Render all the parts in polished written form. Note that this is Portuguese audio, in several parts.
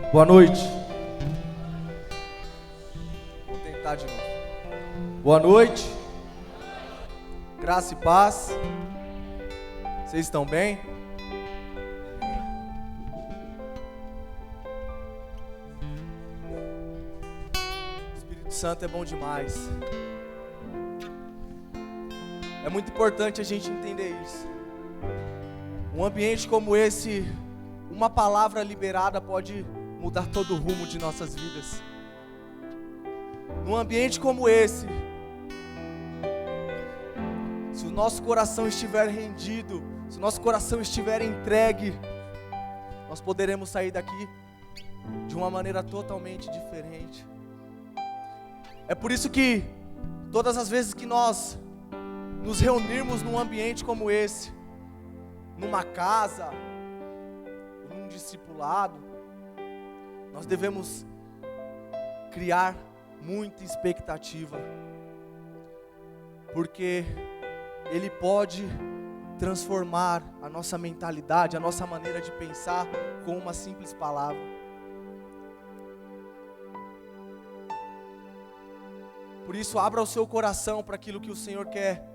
Boa noite. Vou tentar de novo. Boa noite. Graça e paz. Vocês estão bem? O Espírito Santo é bom demais. É muito importante a gente entender isso. Um ambiente como esse, uma palavra liberada pode mudar todo o rumo de nossas vidas. Num ambiente como esse, se o nosso coração estiver rendido, se o nosso coração estiver entregue, nós poderemos sair daqui de uma maneira totalmente diferente. É por isso que todas as vezes que nós nos reunirmos num ambiente como esse, numa casa, num discipulado, nós devemos criar muita expectativa, porque Ele pode transformar a nossa mentalidade, a nossa maneira de pensar com uma simples palavra. Por isso, abra o seu coração para aquilo que o Senhor quer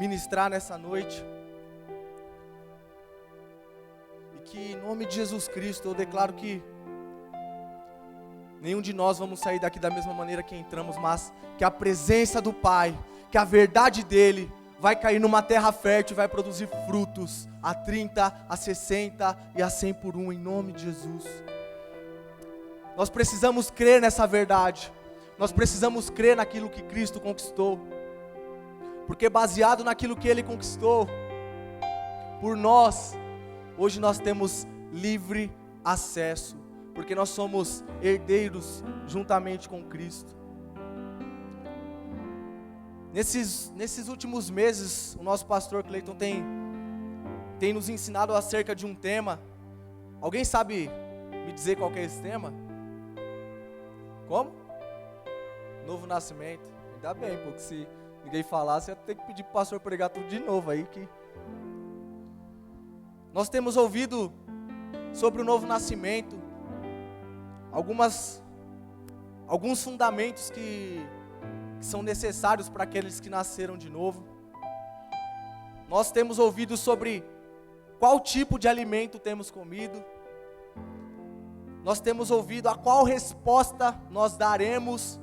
ministrar nessa noite. E que em nome de Jesus Cristo eu declaro que nenhum de nós vamos sair daqui da mesma maneira que entramos, mas que a presença do Pai, que a verdade dEle vai cair numa terra fértil e vai produzir frutos a 30, a 60 e a 100 por um, em nome de Jesus. Nós precisamos crer nessa verdade, nós precisamos crer naquilo que Cristo conquistou, porque baseado naquilo que Ele conquistou por nós, hoje nós temos livre acesso, porque nós somos herdeiros juntamente com Cristo. Nesses últimos meses, o nosso pastor Cleiton tem nos ensinado acerca de um tema. Alguém sabe me dizer qual que é esse tema? Como? Novo nascimento. Ainda bem, porque se ninguém falasse, ia ter que pedir para o pastor pregar tudo de novo aí. Nós temos ouvido sobre o novo nascimento, alguns fundamentos que são necessários para aqueles que nasceram de novo. Nós temos ouvido sobre qual tipo de alimento temos comido. Nós temos ouvido a qual resposta nós daremos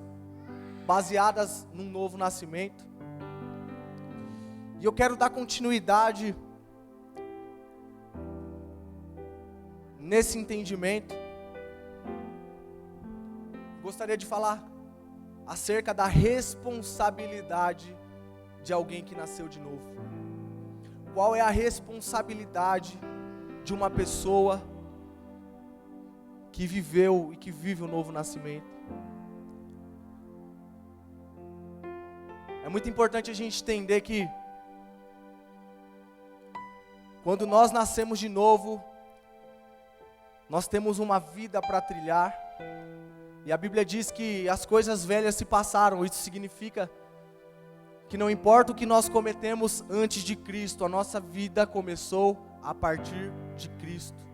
baseadas num novo nascimento. E eu quero dar continuidade nesse entendimento. Gostaria de falar acerca da responsabilidade de alguém que nasceu de novo. Qual é a responsabilidade de uma pessoa que viveu e que vive o novo nascimento? É muito importante a gente entender que quando nós nascemos de novo, nós temos uma vida para trilhar. E a Bíblia diz que as coisas velhas se passaram. Isso significa que não importa o que nós cometemos antes de Cristo, a nossa vida começou a partir de Cristo.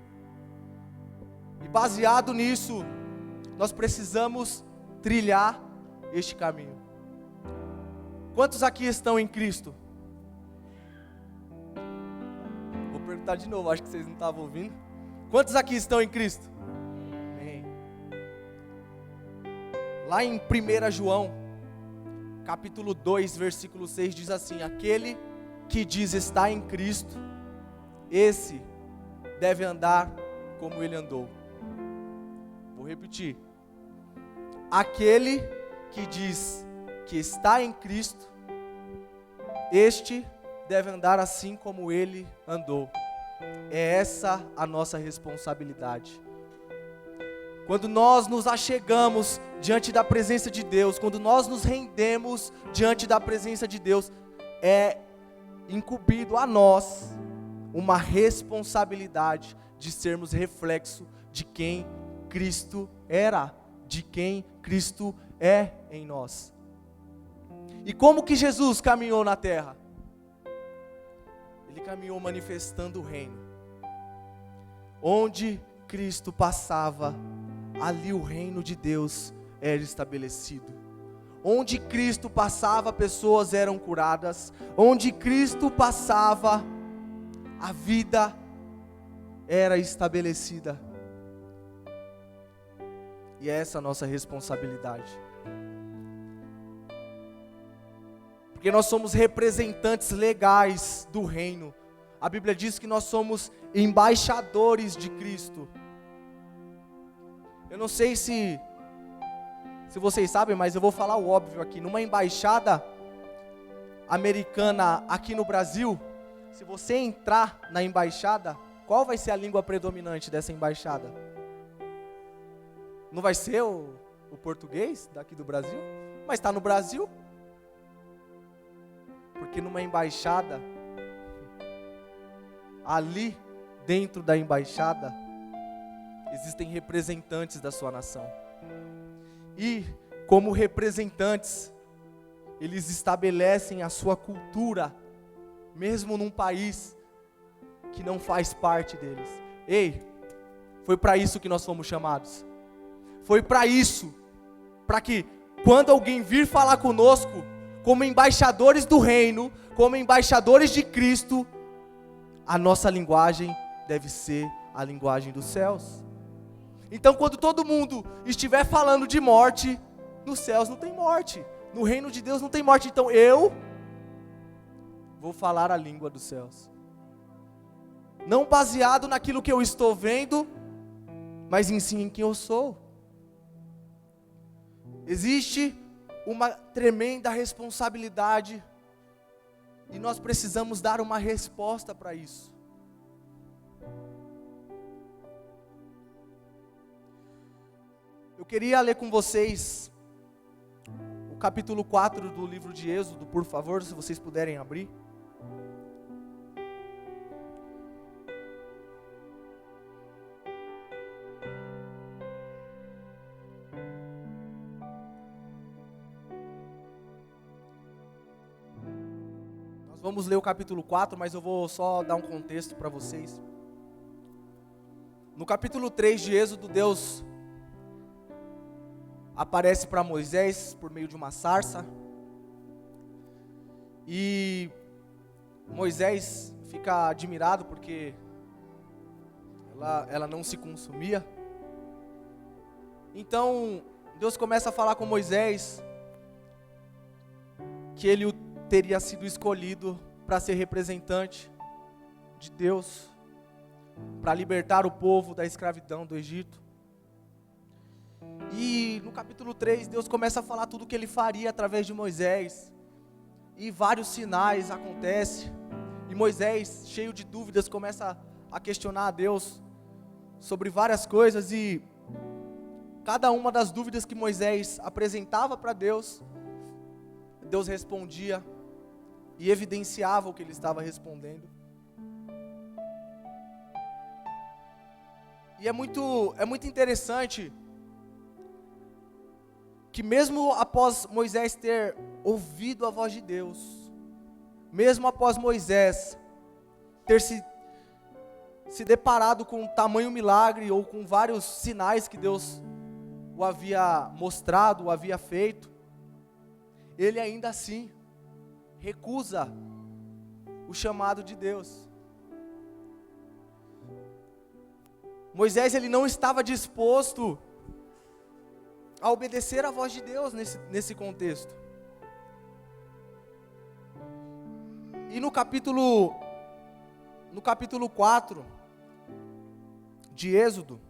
E baseado nisso, nós precisamos trilhar este caminho. Quantos aqui estão em Cristo? Vou perguntar de novo, acho que vocês não estavam ouvindo. Quantos aqui estão em Cristo? Lá em 1 João, capítulo 2, versículo 6, diz assim: aquele que diz estar em Cristo, esse deve andar como ele andou. Vou repetir. Aquele que diz que está em Cristo, este deve andar assim como ele andou. É essa a nossa responsabilidade. Quando nós nos achegamos diante da presença de Deus, quando nós nos rendemos diante da presença de Deus, é incumbido a nós uma responsabilidade de sermos reflexo de quem Cristo era, de quem Cristo é em nós. E como que Jesus caminhou na terra? Ele caminhou manifestando o reino. Onde Cristo passava, ali o reino de Deus era estabelecido. Onde Cristo passava, pessoas eram curadas. Onde Cristo passava, a vida era estabelecida. E é essa a nossa responsabilidade. Porque nós somos representantes legais do reino. A Bíblia diz que nós somos embaixadores de Cristo. Eu não sei se vocês sabem, mas eu vou falar o óbvio aqui. Numa embaixada americana aqui no Brasil, se você entrar na embaixada, qual vai ser a língua predominante dessa embaixada? Não vai ser o português daqui do Brasil? Mas está no Brasil. Porque numa embaixada, ali dentro da embaixada, existem representantes da sua nação. E, como representantes, eles estabelecem a sua cultura, mesmo num país que não faz parte deles. Ei, foi para isso que nós fomos chamados. Foi para isso, para que quando alguém vir falar conosco, como embaixadores do reino, como embaixadores de Cristo, a nossa linguagem deve ser a linguagem dos céus. Então, quando todo mundo estiver falando de morte, nos céus não tem morte, no reino de Deus não tem morte. Então eu vou falar a língua dos céus, não baseado naquilo que eu estou vendo, mas em si em quem eu sou. Existe uma tremenda responsabilidade e nós precisamos dar uma resposta para isso. Eu queria ler com vocês o capítulo 4 do livro de Êxodo, por favor, se vocês puderem abrir. Nós vamos ler o capítulo 4, mas eu vou só dar um contexto para vocês. No capítulo 3 de Êxodo, Deus aparece para Moisés por meio de uma sarça. E Moisés fica admirado porque ela não se consumia. Então Deus começa a falar com Moisés que ele teria sido escolhido para ser representante de Deus, para libertar o povo da escravidão do Egito. E no capítulo 3, Deus começa a falar tudo o que ele faria através de Moisés. E vários sinais acontecem. E Moisés, cheio de dúvidas, começa a questionar a Deus sobre várias coisas. E cada uma das dúvidas que Moisés apresentava para Deus, Deus respondia e evidenciava o que ele estava respondendo. E é muito interessante que mesmo após Moisés ter ouvido a voz de Deus, mesmo após Moisés ter se deparado com tamanho milagre ou com vários sinais que Deus o havia mostrado, o havia feito, ele ainda assim recusa o chamado de Deus. Moisés, ele não estava disposto a obedecer a voz de Deus nesse contexto. E no capítulo 4 de Êxodo,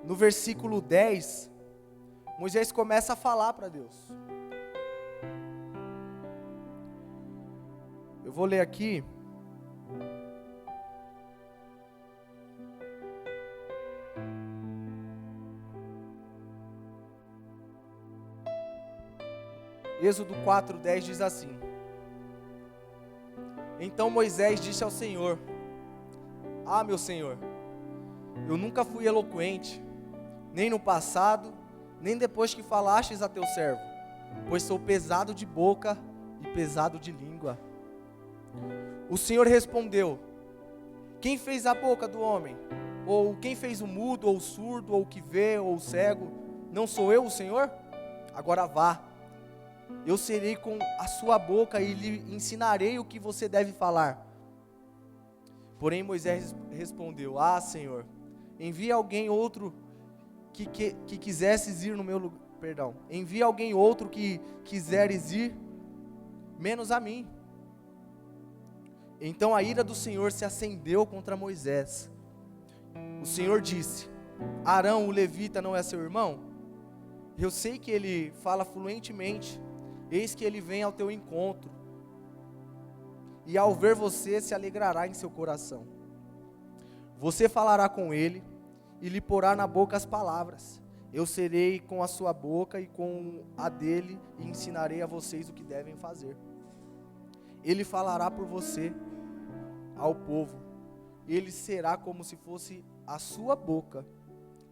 no versículo 10, Moisés começa a falar para Deus. Eu vou ler aqui. Êxodo 4:10 diz assim: Então Moisés disse ao Senhor: Ah, meu Senhor, eu nunca fui eloquente, nem no passado, nem depois que falastes a teu servo, pois sou pesado de boca e pesado de língua. O Senhor respondeu: Quem fez a boca do homem? Ou quem fez o mudo, ou o surdo, ou o que vê, ou o cego? Não sou eu o Senhor? Agora vá. Eu serei com a sua boca e lhe ensinarei o que você deve falar. Porém Moisés respondeu: Ah, Senhor, envia alguém outro que quisesses ir no meu lugar. Perdão. Envia alguém outro que quiseres ir, menos a mim. Então a ira do Senhor se acendeu contra Moisés. O Senhor disse: Arão, o levita, não é seu irmão? Eu sei que ele fala fluentemente. Eis que ele vem ao teu encontro, e ao ver você se alegrará em seu coração. Você falará com ele, e lhe porá na boca as palavras. Eu serei com a sua boca e com a dele, e ensinarei a vocês o que devem fazer. Ele falará por você ao povo. Ele será como se fosse a sua boca,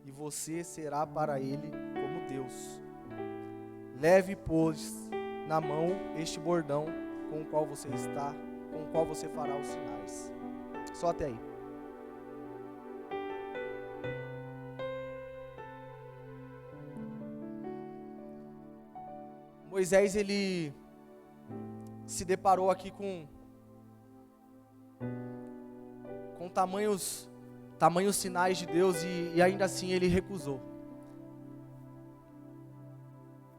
e você será para ele como Deus. Leve, pois, na mão este bordão com o qual você está, com o qual você fará os sinais. Só até aí. Moisés, ele se deparou aqui com tamanhos sinais de Deus e ainda assim ele recusou.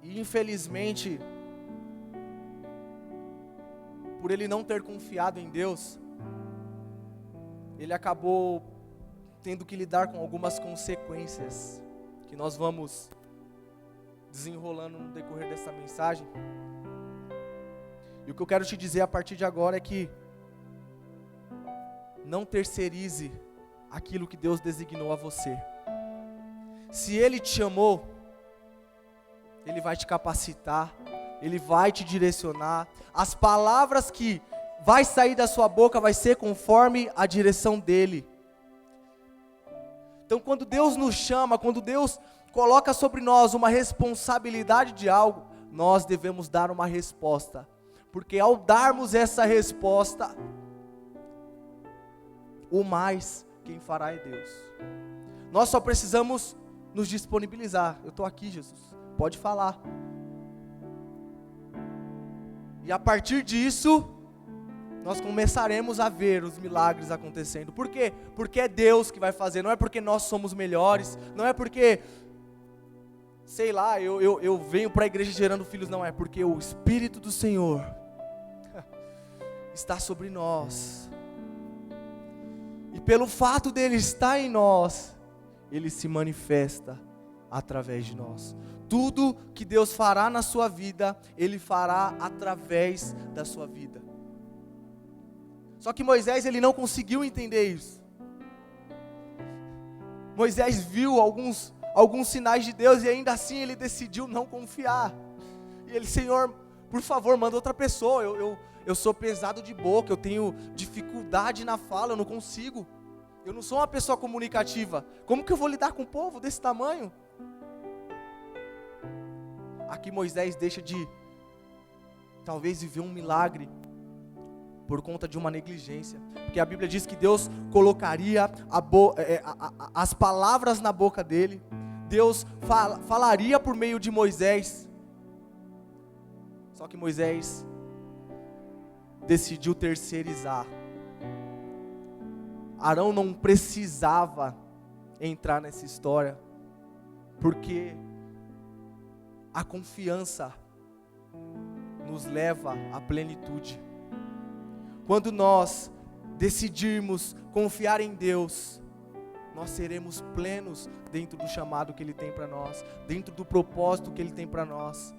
E infelizmente, por ele não ter confiado em Deus, ele acabou tendo que lidar com algumas consequências que nós vamos desenrolando no decorrer dessa mensagem. E o que eu quero te dizer a partir de agora é que não terceirize aquilo que Deus designou a você. Se Ele te chamou, Ele vai te capacitar, Ele vai te direcionar. As palavras que vai sair da sua boca vai ser conforme a direção dEle. Então quando Deus nos chama, quando Deus coloca sobre nós uma responsabilidade de algo, nós devemos dar uma resposta. Porque ao darmos essa resposta, o mais quem fará é Deus. Nós só precisamos nos disponibilizar. Eu estou aqui, Jesus, pode falar. E a partir disso, nós começaremos a ver os milagres acontecendo. Por quê? Porque é Deus que vai fazer, não é porque nós somos melhores, não é porque, sei lá, eu venho para a igreja gerando filhos, não é porque o Espírito do Senhor está sobre nós. E pelo fato dele estar em nós, ele se manifesta através de nós. Tudo que Deus fará na sua vida, Ele fará através da sua vida. Só que Moisés, ele não conseguiu entender isso. Moisés viu alguns sinais de Deus e ainda assim ele decidiu não confiar. E ele: Senhor, por favor, manda outra pessoa. Eu sou pesado de boca, eu tenho dificuldade na fala, eu não consigo. Eu não sou uma pessoa comunicativa. Como que eu vou lidar com um povo desse tamanho? Aqui Moisés deixa de, talvez, viver um milagre por conta de uma negligência. Porque a Bíblia diz que Deus colocaria as palavras na boca dele. Deus falaria por meio de Moisés. Só que Moisés decidiu terceirizar. Arão não precisava entrar nessa história, porque a confiança nos leva à plenitude. Quando nós decidirmos confiar em Deus, nós seremos plenos dentro do chamado que Ele tem para nós, dentro do propósito que Ele tem para nós.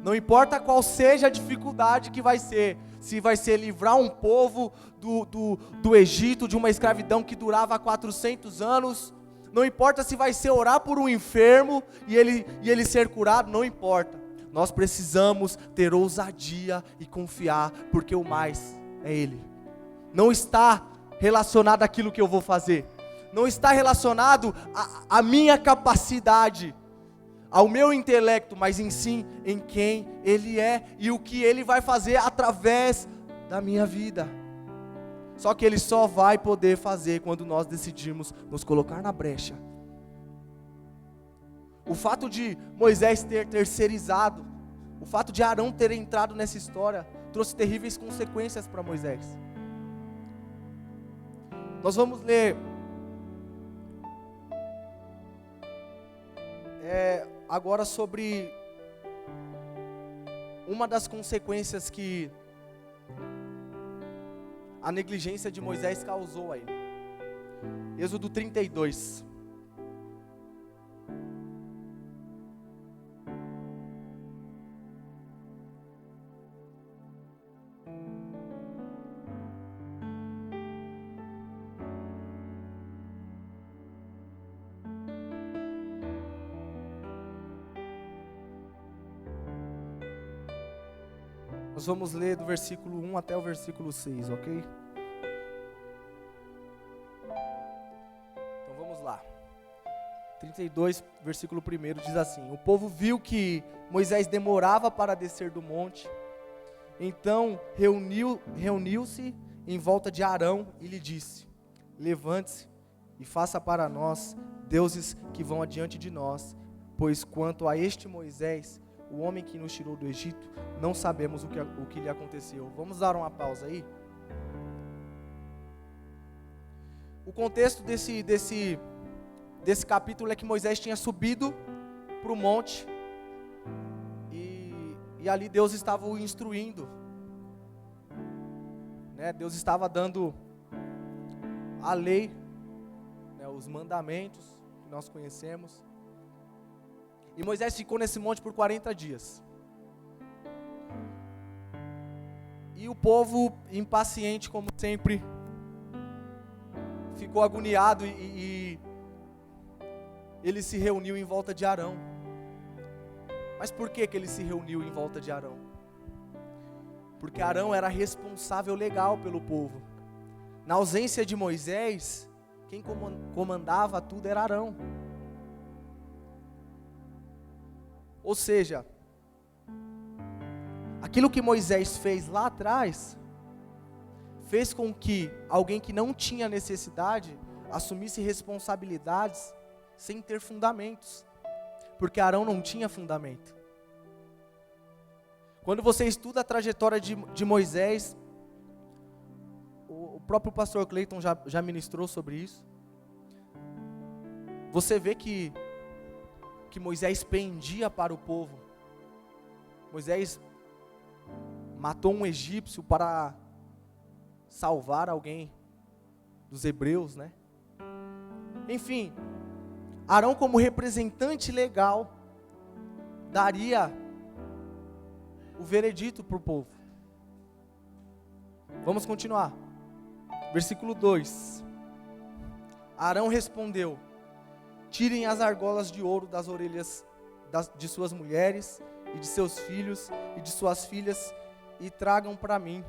Não importa qual seja a dificuldade que vai ser, se vai ser livrar um povo do Egito, de uma escravidão que durava 400 anos, não importa se vai ser orar por um enfermo e ele ser curado, não importa. Nós precisamos ter ousadia e confiar, porque o mais é Ele. Não está relacionado àquilo que eu vou fazer, não está relacionado à minha capacidade, ao meu intelecto, mas em sim em quem Ele é e o que Ele vai fazer através da minha vida. Só que Ele só vai poder fazer quando nós decidirmos nos colocar na brecha. O fato de Moisés ter terceirizado, o fato de Arão ter entrado nessa história, trouxe terríveis consequências para Moisés. Nós vamos ler agora sobre uma das consequências que a negligência de Moisés causou a ele. Êxodo 32. Nós vamos ler do versículo 1 até o versículo 6, ok? Então vamos lá. 32, versículo 1 diz assim: O povo viu que Moisés demorava para descer do monte, então reuniu-se em volta de Arão e lhe disse: Levante-se e faça para nós deuses que vão adiante de nós, pois quanto a este Moisés, o homem que nos tirou do Egito, não sabemos o que lhe aconteceu. Vamos dar uma pausa aí? O contexto desse capítulo é que Moisés tinha subido para o monte e ali Deus estava o instruindo, né? Deus estava dando a lei, né? Os mandamentos que nós conhecemos. E Moisés ficou nesse monte por 40 dias. E o povo, impaciente como sempre, ficou agoniado e ele se reuniu em volta de Arão. Mas por que ele se reuniu em volta de Arão? Porque Arão era responsável legal pelo povo. Na ausência de Moisés, quem comandava tudo era Arão. Ou seja, aquilo que Moisés fez lá atrás, fez com que alguém que não tinha necessidade, assumisse responsabilidades, sem ter fundamentos, porque Arão não tinha fundamento. Quando você estuda a trajetória de Moisés, o próprio pastor Cleiton já ministrou sobre isso, você vê que Moisés pendia para o povo. Moisés matou um egípcio para salvar alguém dos hebreus, né? Enfim, Arão, como representante legal, daria o veredito para o povo. Vamos continuar. Versículo 2. Arão respondeu: Tirem as argolas de ouro das orelhas de suas mulheres e de seus filhos e de suas filhas e tragam para mim.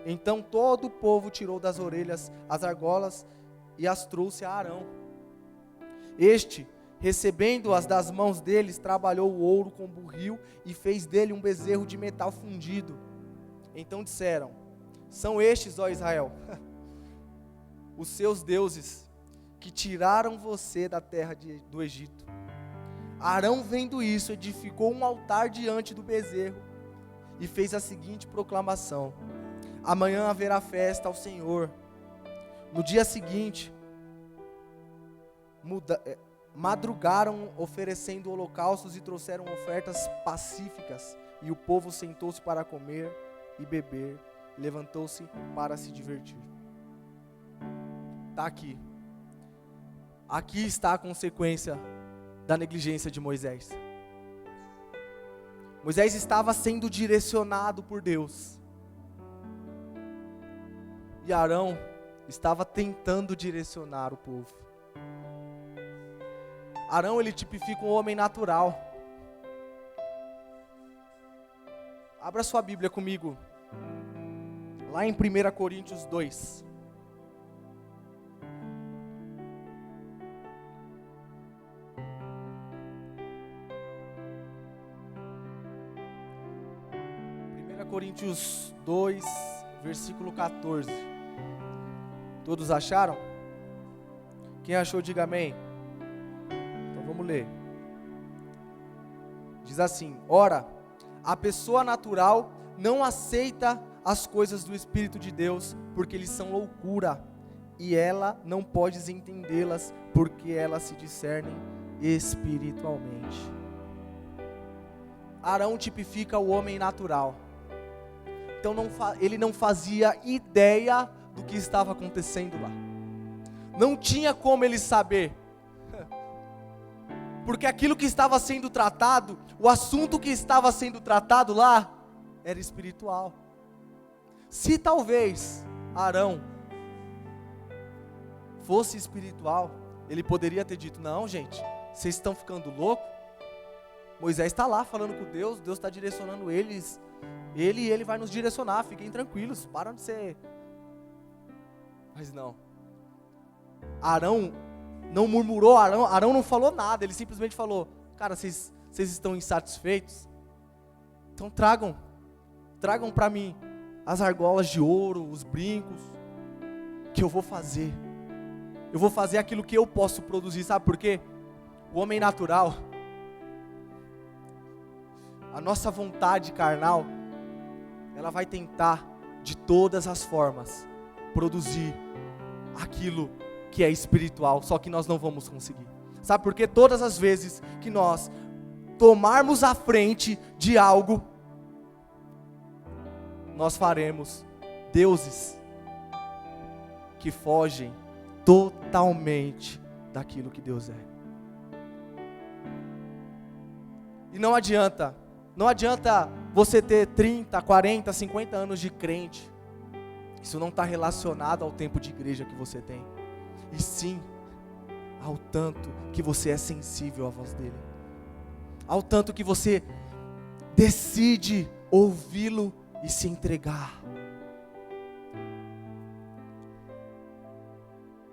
Então todo o povo tirou das orelhas as argolas e as trouxe a Arão. Este, recebendo-as das mãos deles, trabalhou o ouro com burril e fez dele um bezerro de metal fundido. Então disseram: São estes, ó Israel, os seus deuses, que tiraram você da terra do Egito. Arão, vendo isso, edificou um altar diante do bezerro e fez a seguinte proclamação: Amanhã haverá festa ao Senhor. No dia seguinte, madrugaram oferecendo holocaustos e trouxeram ofertas pacíficas, e o povo sentou-se para comer e beber, e levantou-se para se divertir. Está aqui. Aqui está a consequência da negligência de Moisés. Moisés estava sendo direcionado por Deus, e Arão estava tentando direcionar o povo. Arão, ele tipifica um homem natural. Abra sua Bíblia comigo, lá em 1 Coríntios 2. Coríntios 2, versículo 14. Todos acharam? Quem achou, diga amém. Então vamos ler. Diz assim: ora, a pessoa natural não aceita as coisas do Espírito de Deus, porque eles são loucura, e ela não pode entendê-las, porque elas se discernem espiritualmente. Arão tipifica o homem natural. Então ele não fazia ideia do que estava acontecendo lá. Não tinha como ele saber. Porque aquilo que estava sendo tratado, o assunto que estava sendo tratado lá, era espiritual. Se talvez Arão fosse espiritual, ele poderia ter dito: não, gente, vocês estão ficando loucos? Moisés está lá falando com Deus, Deus está direcionando eles, ele vai nos direcionar, fiquem tranquilos, param de ser. Mas não. Arão não murmurou, Arão não falou nada, ele simplesmente falou: cara, vocês estão insatisfeitos? Então tragam para mim as argolas de ouro, os brincos, que eu vou fazer. Eu vou fazer aquilo que eu posso produzir, sabe por quê? O homem natural, a nossa vontade carnal, ela vai tentar de todas as formas produzir aquilo que é espiritual, só que nós não vamos conseguir. Sabe por quê? Todas as vezes que nós tomarmos a frente de algo, nós faremos deuses que fogem totalmente daquilo que Deus é. E não adianta você ter 30, 40, 50 anos de crente. Isso não está relacionado ao tempo de igreja que você tem. E sim, ao tanto que você é sensível à voz dele. Ao tanto que você decide ouvi-lo e se entregar.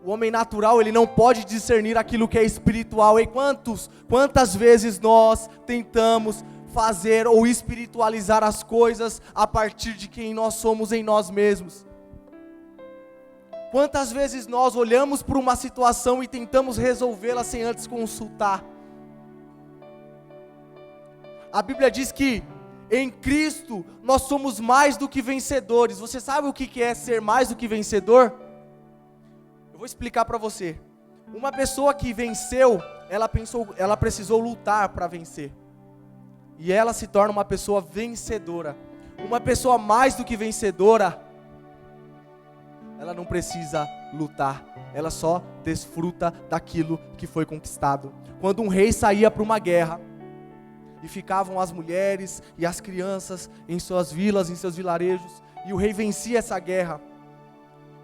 O homem natural, ele não pode discernir aquilo que é espiritual. E quantas vezes nós tentamos fazer ou espiritualizar as coisas a partir de quem nós somos em nós mesmos? Quantas vezes nós olhamos para uma situação e tentamos resolvê-la sem antes consultar? A Bíblia diz que em Cristo nós somos mais do que vencedores. Você sabe o que é ser mais do que vencedor? Eu vou explicar para você. Uma pessoa que venceu, ela precisou lutar para vencer. E ela se torna uma pessoa vencedora. Uma pessoa mais do que vencedora, ela não precisa lutar, ela só desfruta daquilo que foi conquistado. Quando um rei saía para uma guerra, e ficavam as mulheres e as crianças em suas vilas, em seus vilarejos, e o rei vencia essa guerra,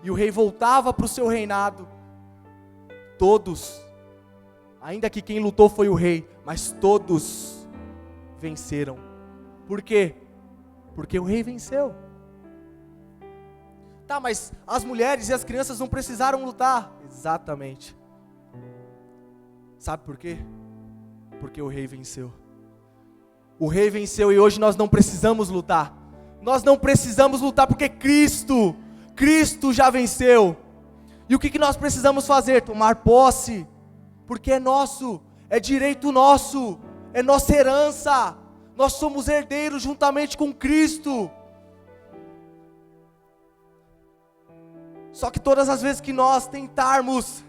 e o rei voltava para o seu reinado, todos, ainda que quem lutou foi o rei, mas todos venceram. Por quê? Porque o rei venceu. Tá, mas as mulheres e as crianças não precisaram lutar. Exatamente. Sabe por quê? Porque o rei venceu. O rei venceu e hoje nós não precisamos lutar. Nós não precisamos lutar porque Cristo já venceu. E o que nós precisamos fazer? Tomar posse. Porque é nosso, é direito nosso, é nossa herança. Nós somos herdeiros juntamente com Cristo. Só que todas as vezes que nós tentarmos,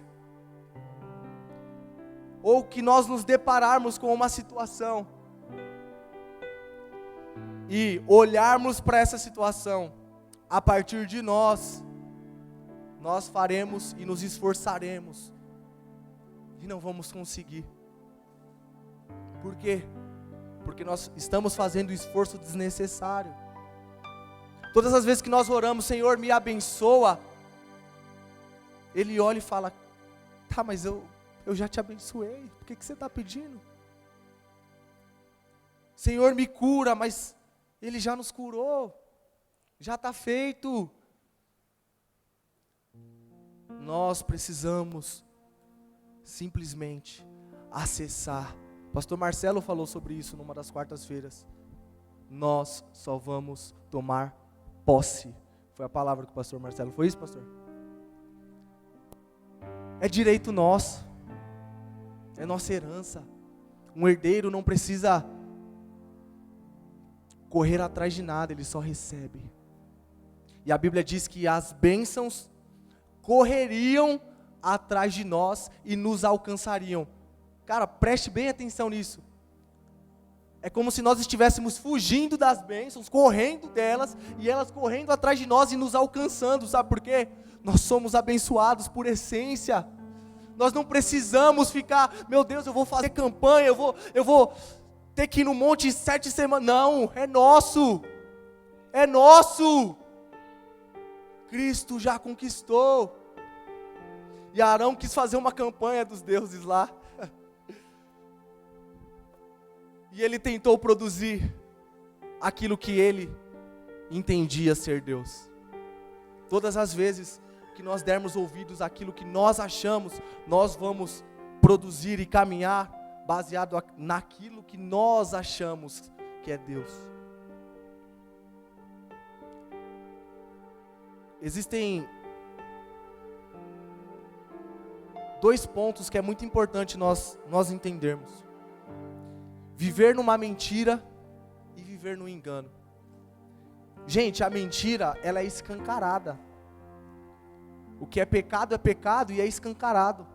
ou que nós nos depararmos com uma situação, e olharmos para essa situação, a partir de nós faremos e nos esforçaremos, e não vamos conseguir. Por quê? Porque nós estamos fazendo esforço desnecessário. Todas as vezes que nós oramos, Senhor, me abençoa, Ele olha e fala: tá, mas eu já te abençoei, por que você está pedindo? Senhor, me cura, mas Ele já nos curou, já está feito. Nós precisamos simplesmente acessar. Pastor Marcelo falou sobre isso numa das quartas-feiras. Nós só vamos tomar posse. Foi a palavra que o pastor Marcelo, foi isso, pastor? é direito nosso, é nossa herança. Um herdeiro não precisa correr atrás de nada, ele só recebe. E a Bíblia diz que as bênçãos correriam atrás de nós e nos alcançariam. Cara, preste bem atenção nisso. É como se nós estivéssemos fugindo das bênçãos, correndo delas, e elas correndo atrás de nós e nos alcançando. Sabe por quê? Nós somos abençoados por essência. Nós não precisamos ficar, meu Deus, eu vou fazer campanha, eu vou ter que ir no monte 7 semanas. Não, é nosso. É nosso. Cristo já conquistou. E Arão quis fazer uma campanha dos deuses lá. E ele tentou produzir aquilo que ele entendia ser Deus. Todas as vezes que nós dermos ouvidos àquilo que nós achamos, nós vamos produzir e caminhar baseado naquilo que nós achamos que é Deus. Existem 2 pontos que é muito importante nós entendermos. Viver numa mentira e viver no engano. Gente, a mentira, ela é escancarada. O que é pecado e é escancarado.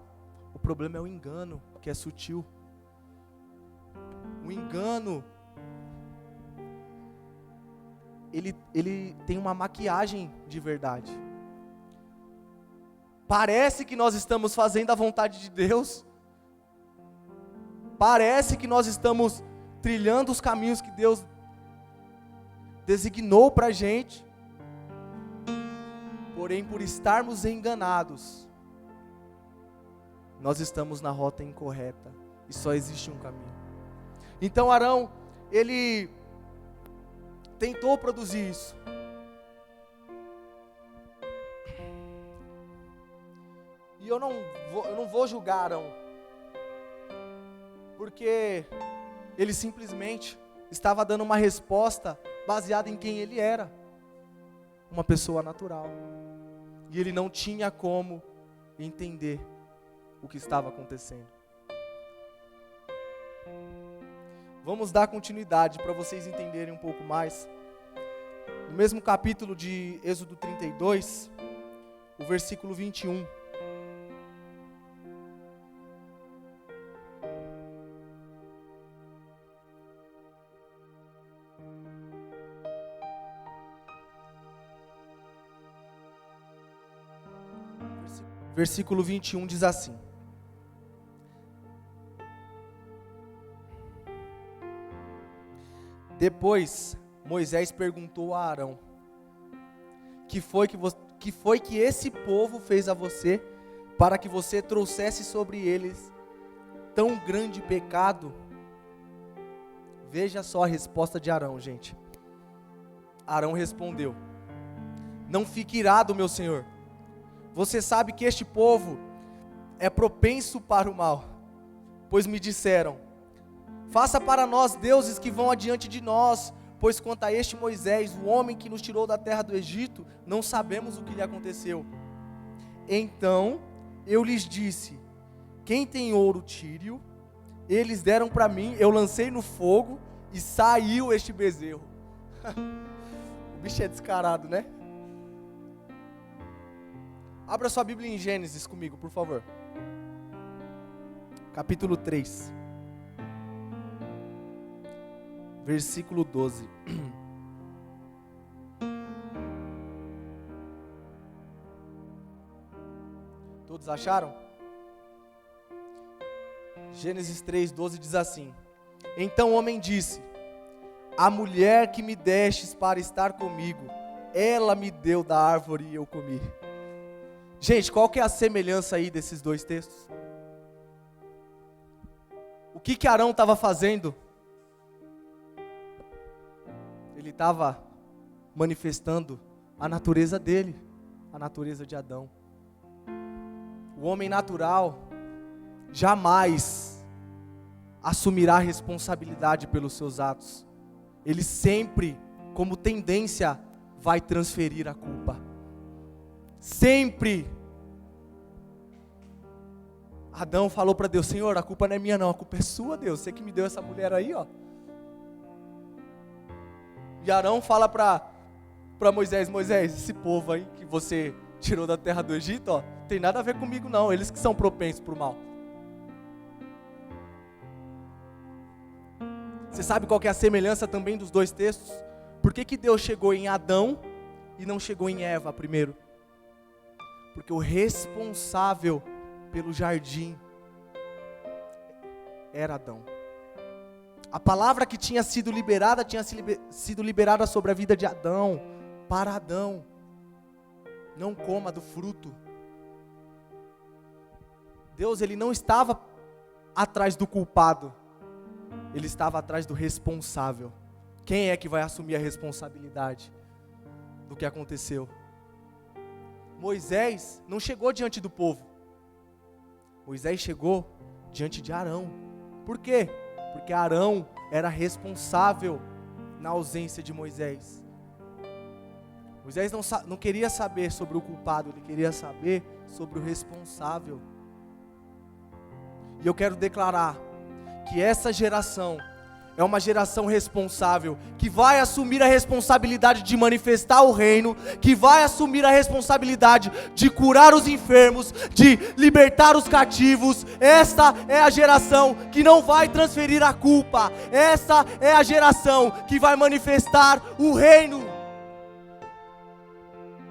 O problema é o engano, que é sutil. O engano, ele tem uma maquiagem de verdade. Parece que nós estamos fazendo a vontade de Deus. Parece que nós estamos trilhando os caminhos que Deus designou para a gente. Porém, por estarmos enganados, nós estamos na rota incorreta. E só existe um caminho. Então Arão, ele tentou produzir isso. E eu não vou julgar Arão, porque ele simplesmente estava dando uma resposta baseada em quem ele era, uma pessoa natural, e ele não tinha como entender o que estava acontecendo. Vamos dar continuidade para vocês entenderem um pouco mais. No mesmo capítulo de Êxodo 32, o versículo 21. Versículo 21 diz assim: Depois Moisés perguntou a Arão: que foi que esse povo fez a você, para que você trouxesse sobre eles tão grande pecado? Veja só a resposta de Arão, gente. Arão respondeu: Não fique irado, meu senhor. Você sabe que este povo é propenso para o mal, pois me disseram: faça para nós deuses que vão adiante de nós, pois quanto a este Moisés, o homem que nos tirou da terra do Egito, não sabemos o que lhe aconteceu. Então eu lhes disse: quem tem ouro, tire-o. Eles deram para mim, eu lancei no fogo e saiu este bezerro. O bicho é descarado, né? Abra sua Bíblia em Gênesis comigo, por favor. Capítulo 3. Versículo 12. Todos acharam? Gênesis 3:12 diz assim: Então o homem disse: a mulher que me destes para estar comigo, ela me deu da árvore e eu comi. Gente, qual que é a semelhança aí desses 2 textos? O que Arão estava fazendo? Ele estava manifestando a natureza dele, a natureza de Adão. O homem natural jamais assumirá responsabilidade pelos seus atos. Ele sempre, como tendência, vai transferir a culpa. Sempre. Adão falou para Deus: Senhor, a culpa não é minha não, a culpa é sua, Deus, você que me deu essa mulher aí, ó. E Arão fala para Moisés: Moisés, esse povo aí que você tirou da terra do Egito, ó, tem nada a ver comigo não, eles que são propensos para o mal. Você sabe qual que é a semelhança também dos dois textos? Por que Deus chegou em Adão e não chegou em Eva primeiro? Porque o responsável pelo jardim era Adão. A palavra que tinha sido liberada sobre a vida de Adão, para Adão: não coma do fruto. Deus, ele não estava atrás do culpado, ele estava atrás do responsável. Quem é que vai assumir a responsabilidade do que aconteceu? Moisés não chegou diante do povo. Moisés chegou diante de Arão. Por quê? Porque Arão era responsável na ausência de Moisés. Moisés não queria saber sobre o culpado, ele queria saber sobre o responsável. E eu quero declarar que essa geração é uma geração responsável, que vai assumir a responsabilidade de manifestar o reino, que vai assumir a responsabilidade de curar os enfermos, de libertar os cativos. Esta é a geração que não vai transferir a culpa. Essa é a geração que vai manifestar o reino.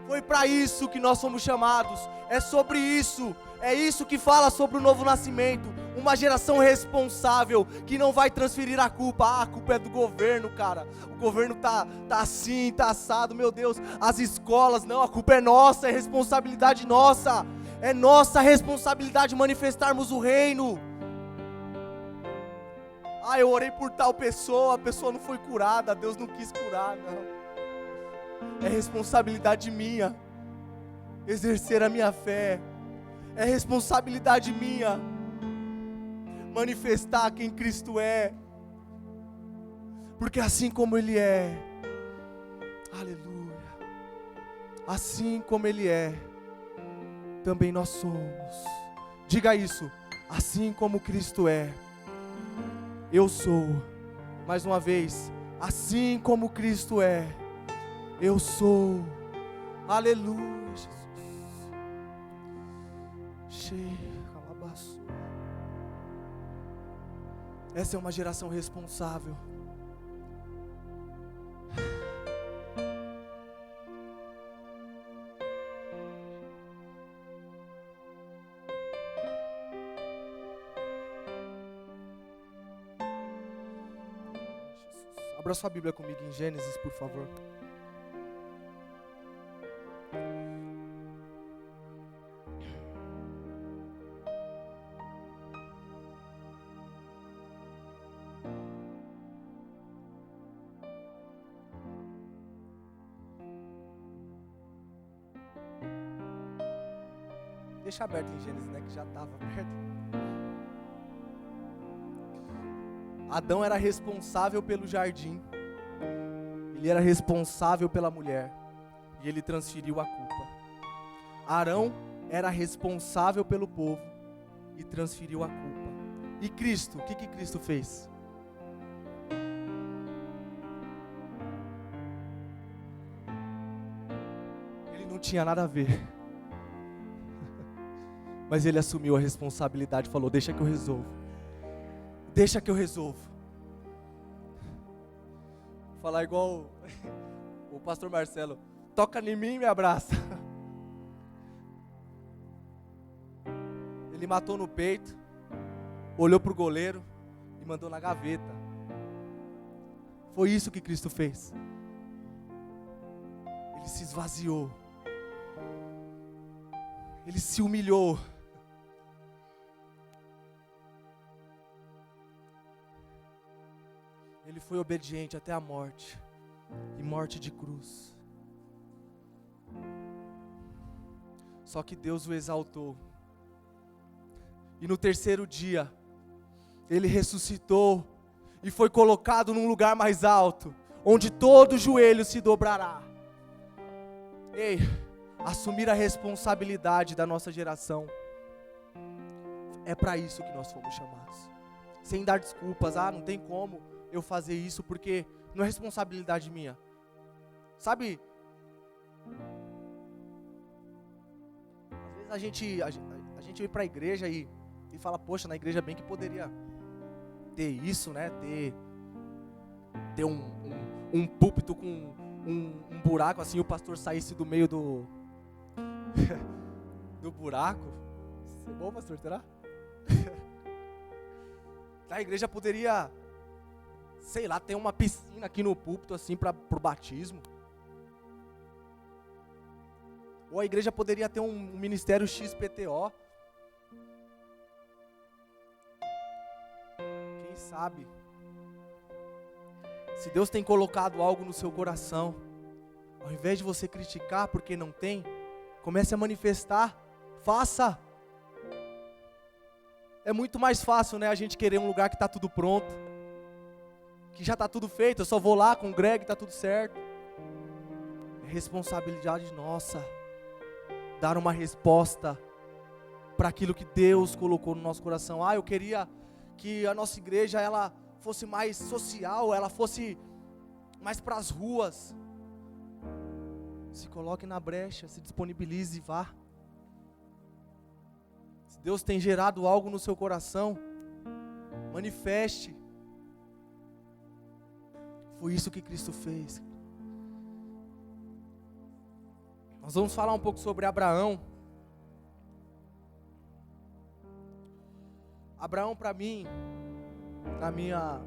Foi para isso que nós fomos chamados. É sobre isso. É isso que fala sobre o novo nascimento. Uma geração responsável, que não vai transferir a culpa. A culpa é do governo, cara. O governo tá assim, tá assado, meu Deus. As escolas, não, a culpa é nossa, é responsabilidade nossa. É nossa responsabilidade manifestarmos o reino. Eu orei por tal pessoa, a pessoa não foi curada, Deus não quis curar, não. É responsabilidade minha exercer a minha fé. É responsabilidade minha manifestar quem Cristo é. Porque assim como Ele é, aleluia, assim como Ele é, também nós somos. Diga isso: assim como Cristo é, eu sou. Mais uma vez: assim como Cristo é, eu sou. Aleluia, Jesus. Essa é uma geração responsável. Abra sua Bíblia comigo em Gênesis, por favor. Deixa aberto em Gênesis, né? Que já estava aberto. Adão era responsável pelo jardim. Ele era responsável pela mulher. E ele transferiu a culpa. Arão era responsável pelo povo. E transferiu a culpa. E Cristo, o que Cristo fez? Ele não tinha nada a ver. Mas ele assumiu a responsabilidade e falou: deixa que eu resolvo. Deixa que eu resolvo. Vou falar igual o pastor Marcelo: toca em mim e me abraça. Ele matou no peito, olhou para o goleiro e mandou na gaveta. Foi isso que Cristo fez. Ele se esvaziou. Ele se humilhou. Ele foi obediente até a morte, e morte de cruz. Só que Deus o exaltou. E no terceiro dia, ele ressuscitou e foi colocado num lugar mais alto, onde todo joelho se dobrará. Ei, assumir a responsabilidade da nossa geração. É para isso que nós fomos chamados. Sem dar desculpas, não tem como eu fazer isso porque não é responsabilidade minha. Sabe? Às vezes a gente vem para a igreja e fala, poxa, na igreja bem que poderia ter isso, né? Ter um púlpito com um buraco, assim, o pastor saísse do meio do buraco. Isso é bom, pastor, será? A igreja poderia, sei lá, ter uma piscina aqui no púlpito, assim, pro batismo. Ou a igreja poderia ter um ministério XPTO. Quem sabe? Se Deus tem colocado algo no seu coração, ao invés de você criticar porque não tem, comece a manifestar, faça. É muito mais fácil, né, a gente querer um lugar que está tudo pronto, que já está tudo feito, eu só vou lá, congrego e está tudo certo. É responsabilidade nossa dar uma resposta para aquilo que Deus colocou no nosso coração. Eu queria que a nossa igreja ela fosse mais social, ela fosse mais para as ruas. Se coloque na brecha, se disponibilize e vá. Se Deus tem gerado algo no seu coração, manifeste. Foi isso que Cristo fez. Nós vamos falar um pouco sobre Abraão. Abraão, para mim, na minha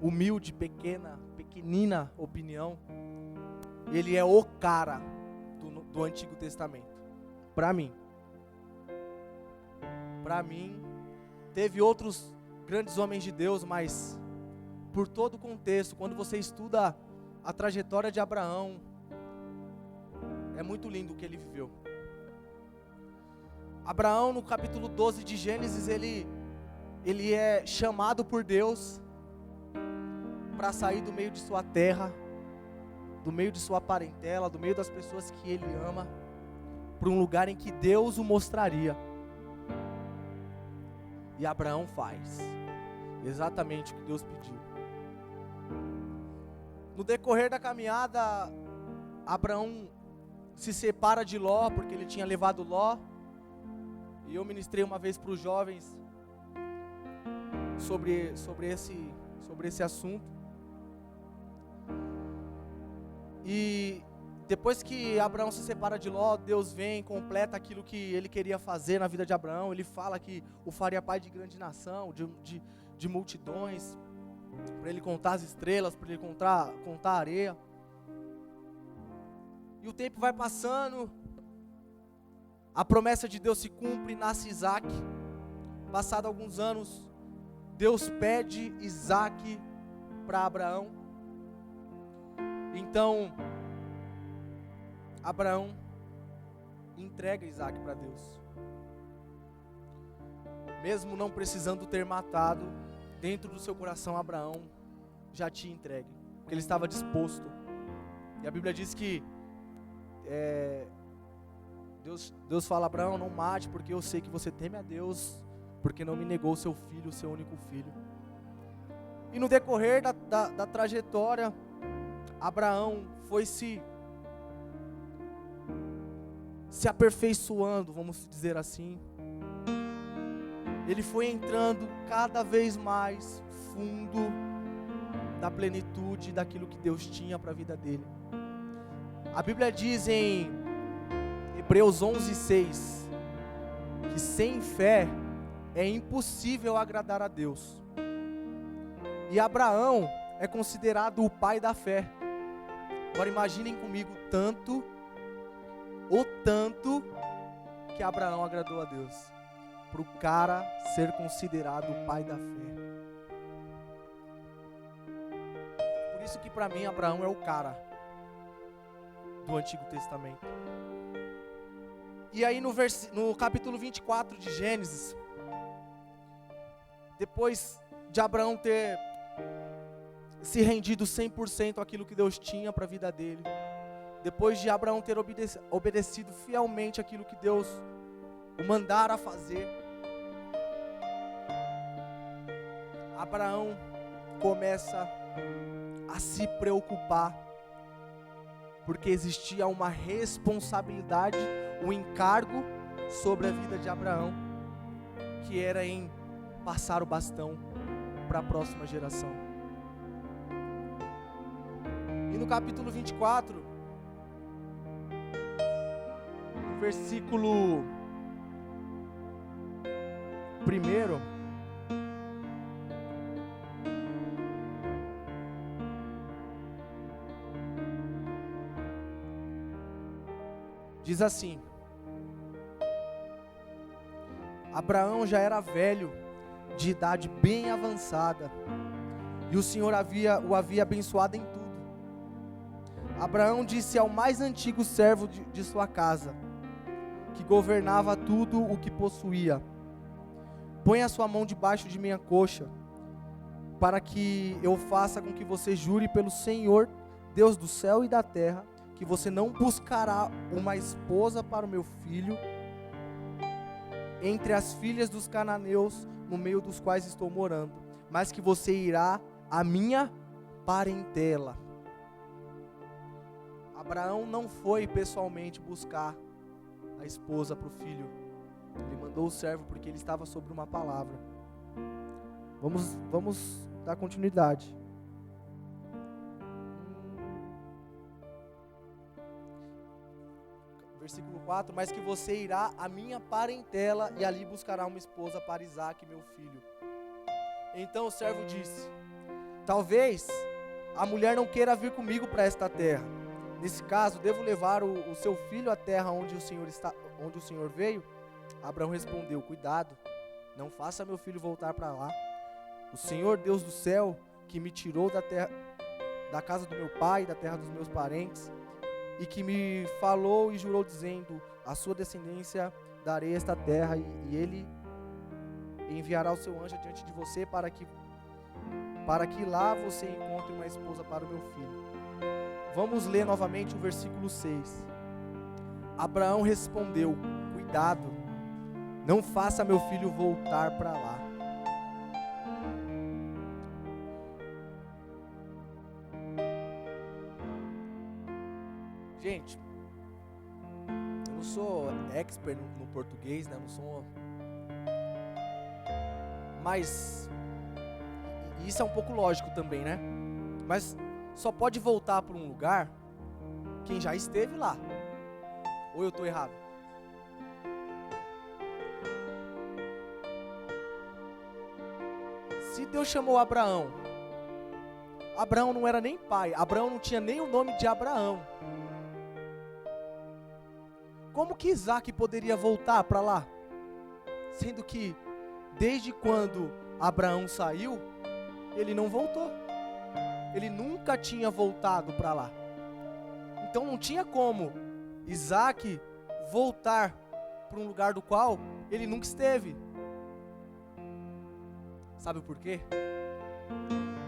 humilde, pequenina opinião, ele é o cara do Antigo Testamento. Para mim, teve outros grandes homens de Deus, mas por todo o contexto, quando você estuda a trajetória de Abraão, é muito lindo o que ele viveu. Abraão, no capítulo 12 de Gênesis, ele é chamado por Deus para sair do meio de sua terra, do meio de sua parentela, do meio das pessoas que ele ama, para um lugar em que Deus o mostraria. E Abraão faz exatamente o que Deus pediu. No decorrer da caminhada, Abraão se separa de Ló, porque ele tinha levado Ló. E eu ministrei uma vez para os jovens sobre esse assunto. E depois que Abraão se separa de Ló, Deus vem e completa aquilo que ele queria fazer na vida de Abraão. Ele fala que o faria pai de grande nação, de multidões, para ele contar as estrelas, para ele contar a areia. E o tempo vai passando, a promessa de Deus se cumpre, nasce Isaac. Passado alguns anos, Deus pede Isaac para Abraão. Então, Abraão entrega Isaac para Deus. Mesmo não precisando ter matado, dentro do seu coração Abraão já tinha entregue, porque ele estava disposto. E a Bíblia diz que Deus fala: Abraão, não mate, porque eu sei que você teme a Deus, porque não me negou o seu filho, o seu único filho. E no decorrer da trajetória, Abraão foi se aperfeiçoando, vamos dizer assim. Ele foi entrando cada vez mais fundo da plenitude daquilo que Deus tinha para a vida dele. A Bíblia diz em Hebreus 11:6 que sem fé é impossível agradar a Deus. E Abraão é considerado o pai da fé. Agora imaginem comigo o tanto que Abraão agradou a Deus, para o cara ser considerado o pai da fé. Por isso que para mim Abraão é o cara do Antigo Testamento. E aí no capítulo 24 de Gênesis, depois de Abraão ter se rendido 100% àquilo que Deus tinha para a vida dele, depois de Abraão ter obedecido fielmente aquilo que Deus o mandara a fazer, Abraão começa a se preocupar, porque existia uma responsabilidade, um encargo sobre a vida de Abraão, que era em passar o bastão para a próxima geração. E no capítulo 24, no versículo 1, diz assim: Abraão já era velho, de idade bem avançada, e o Senhor o havia abençoado em tudo. Abraão disse ao mais antigo servo de sua casa, que governava tudo o que possuía: põe a sua mão debaixo de minha coxa, para que eu faça com que você jure pelo Senhor, Deus do céu e da terra, que você não buscará uma esposa para o meu filho entre as filhas dos cananeus, no meio dos quais estou morando, mas que você irá à minha parentela. Abraão não foi pessoalmente buscar a esposa para o filho. Ele mandou o servo porque ele estava sobre uma palavra. Vamos dar continuidade. Versículo 4, mas que você irá à minha parentela e ali buscará uma esposa para Isaque, meu filho. Então o servo disse: talvez a mulher não queira vir comigo para esta terra. Nesse caso, devo levar o seu filho à terra onde o Senhor veio? Abraão respondeu: cuidado, não faça meu filho voltar para lá. O Senhor, Deus do céu, que me tirou da casa do meu pai, da terra dos meus parentes, e que me falou e jurou dizendo: a sua descendência darei esta terra, e ele enviará o seu anjo diante de você para que lá você encontre uma esposa para o meu filho. Vamos ler novamente o versículo 6. Abraão respondeu: cuidado, não faça meu filho voltar para lá. Gente, eu não sou expert no português, né? Não sou. Mas isso é um pouco lógico também, né? Mas só pode voltar para um lugar quem já esteve lá. Ou eu estou errado? Se Deus chamou Abraão, Abraão não era nem pai, Abraão não tinha nem o nome de Abraão. Como que Isaque poderia voltar para lá? Sendo que desde quando Abraão saiu, ele não voltou. Ele nunca tinha voltado para lá. Então não tinha como Isaque voltar para um lugar do qual ele nunca esteve. Sabe por quê?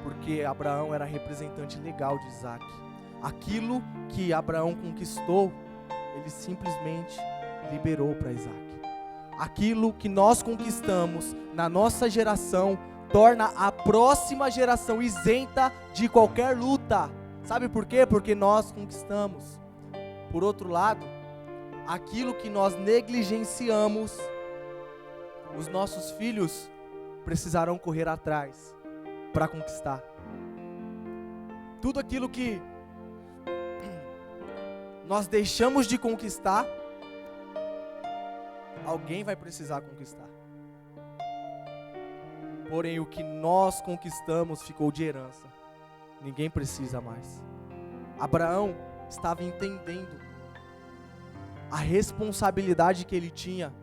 Porque Abraão era representante legal de Isaque. Aquilo que Abraão conquistou, ele simplesmente liberou para Isaque. Aquilo que nós conquistamos na nossa geração torna a próxima geração isenta de qualquer luta. Sabe por quê? Porque nós conquistamos. Por outro lado, aquilo que nós negligenciamos, os nossos filhos precisarão correr atrás para conquistar. Tudo aquilo que nós deixamos de conquistar, alguém vai precisar conquistar. Porém, o que nós conquistamos ficou de herança. Ninguém precisa mais. Abraão estava entendendo a responsabilidade que ele tinha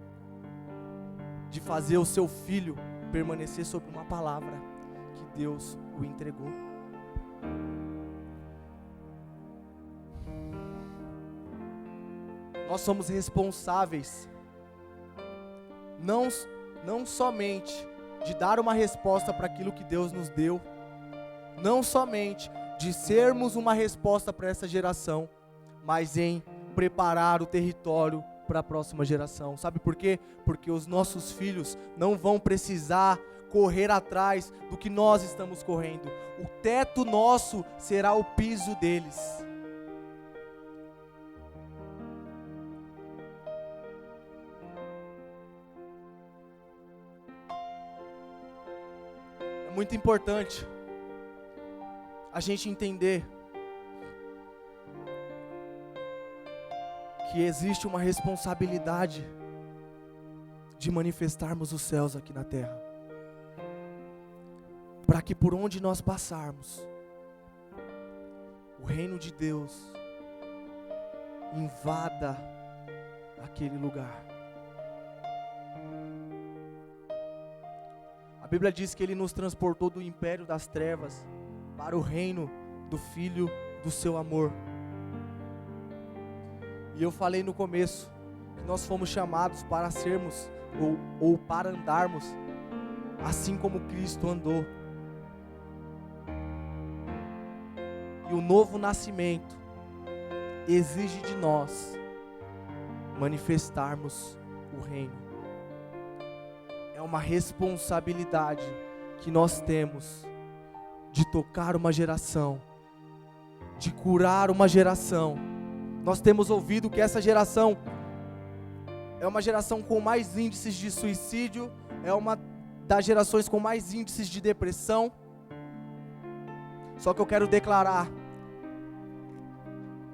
de fazer o seu filho permanecer sobre uma palavra que Deus o entregou. Nós somos responsáveis não somente de dar uma resposta para aquilo que Deus nos deu, não somente de sermos uma resposta para essa geração, mas em preparar o território para a próxima geração. Sabe por quê? Porque os nossos filhos não vão precisar correr atrás do que nós estamos correndo. O teto nosso será o piso deles. É muito importante a gente entender que existe uma responsabilidade de manifestarmos os céus aqui na terra, para que por onde nós passarmos, o reino de Deus invada aquele lugar. A Bíblia diz que Ele nos transportou do império das trevas para o reino do Filho do seu amor. E eu falei no começo que nós fomos chamados para sermos ou para andarmos assim como Cristo andou. E o novo nascimento exige de nós manifestarmos o reino. É uma responsabilidade que nós temos de tocar uma geração, de curar uma geração. Nós temos ouvido que essa geração é uma geração com mais índices de suicídio, é uma das gerações com mais índices de depressão. Só que eu quero declarar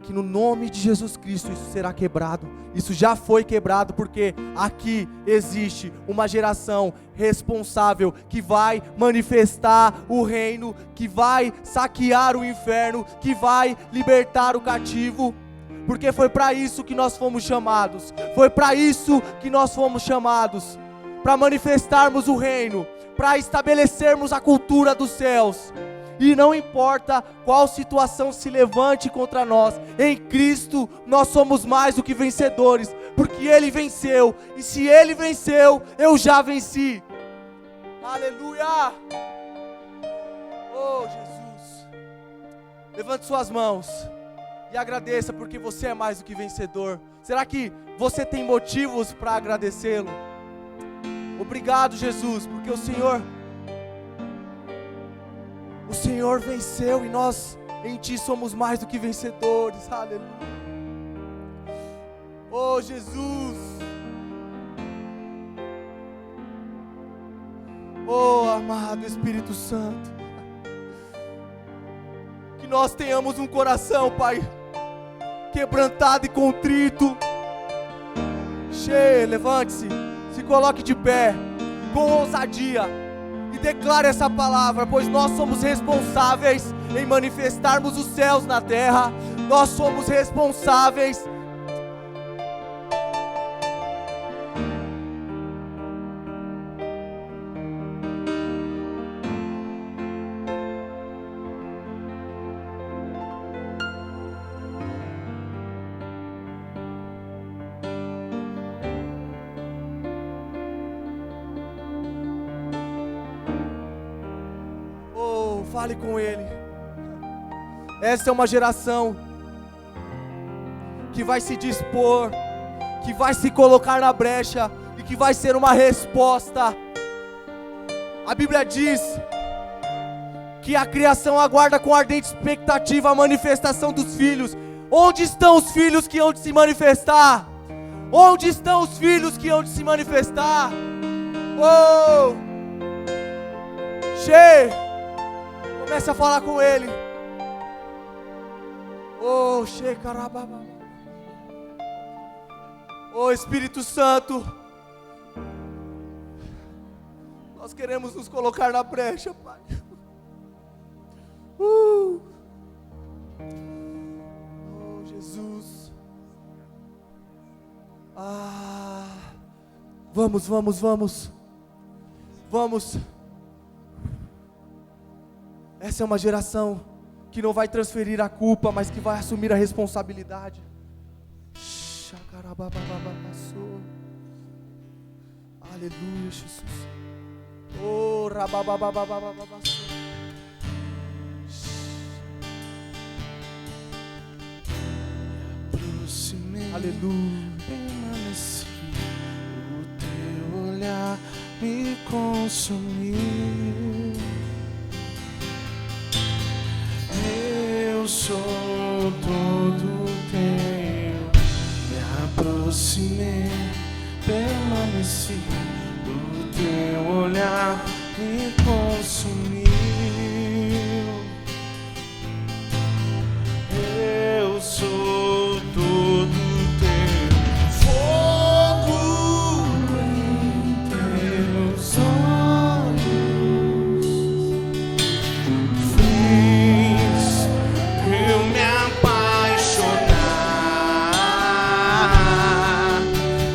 que no nome de Jesus Cristo isso será quebrado. Isso já foi quebrado, porque aqui existe uma geração responsável que vai manifestar o reino, que vai saquear o inferno, que vai libertar o cativo. Porque foi para isso que nós fomos chamados. Foi para isso que nós fomos chamados. Para manifestarmos o reino, para estabelecermos a cultura dos céus. E não importa qual situação se levante contra nós, em Cristo nós somos mais do que vencedores, porque Ele venceu, e se Ele venceu, eu já venci. Aleluia! Oh Jesus, levante suas mãos e agradeça, porque você é mais do que vencedor. Será que você tem motivos para agradecê-lo? Obrigado, Jesus, porque o Senhor venceu e nós em Ti somos mais do que vencedores. Aleluia. Oh Jesus. Oh amado Espírito Santo, que nós tenhamos um coração, Pai, quebrantado e contrito. Levante-se, se coloque de pé com ousadia e declare essa palavra, pois nós somos responsáveis em manifestarmos os céus na terra. Nós somos responsáveis. Fale com Ele. Essa é uma geração que vai se dispor, que vai se colocar na brecha e que vai ser uma resposta. A Bíblia diz que a criação aguarda com ardente expectativa a manifestação dos filhos. Onde estão os filhos que hão de se manifestar? Onde estão os filhos que hão de se manifestar? Oh! Comece a falar com Ele. Oh, oh Espírito Santo, nós queremos nos colocar na brecha, Pai. Oh Jesus. Vamos. Essa é uma geração que não vai transferir a culpa, mas que vai assumir a responsabilidade. Aleluia, Jesus. Oh, aproximei, aleluia. permaneci, o teu olhar me consumiu. Eu sou todo teu, me aproximei, permaneci, o teu olhar me consumiu. Eu sou todo teu, fogo em teus olhos fez eu me apaixonar.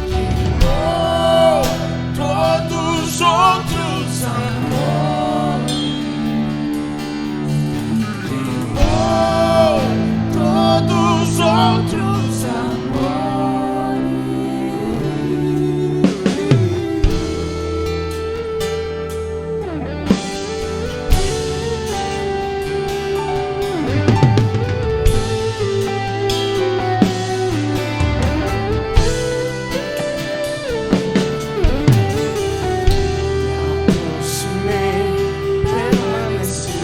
Queimou todos os outros amores, queimou todos os outros amores. Aproximei, permaneci,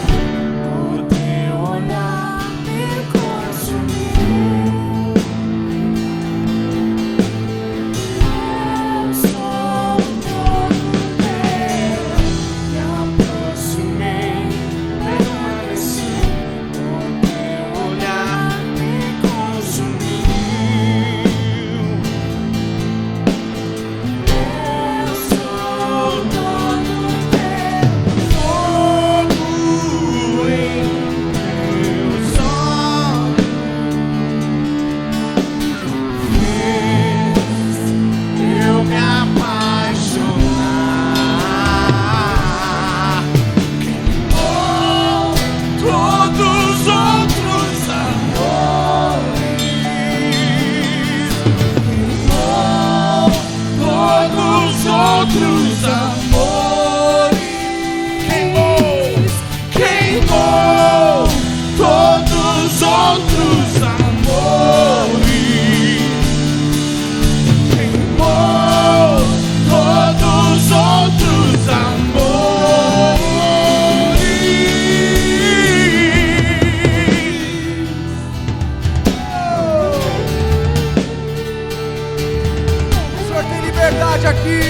o teu olhar me consumiu. Eu sou todo teu, me aproximei, permaneci, o teu olhar me consumiu. Eu sou todo teu, fogo em teus olhos fez eu me apaixonar. Queimou todos os outros amores, queimou todos os outros amores, queimou todos os outros amores, queimou todos os outros amores. O Senhor tem liberdade aqui.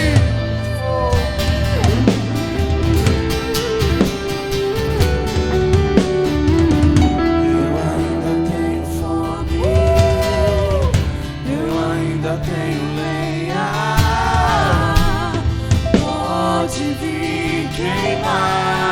Eu ainda tenho fome, eu ainda tenho lenha, pode vir queimar.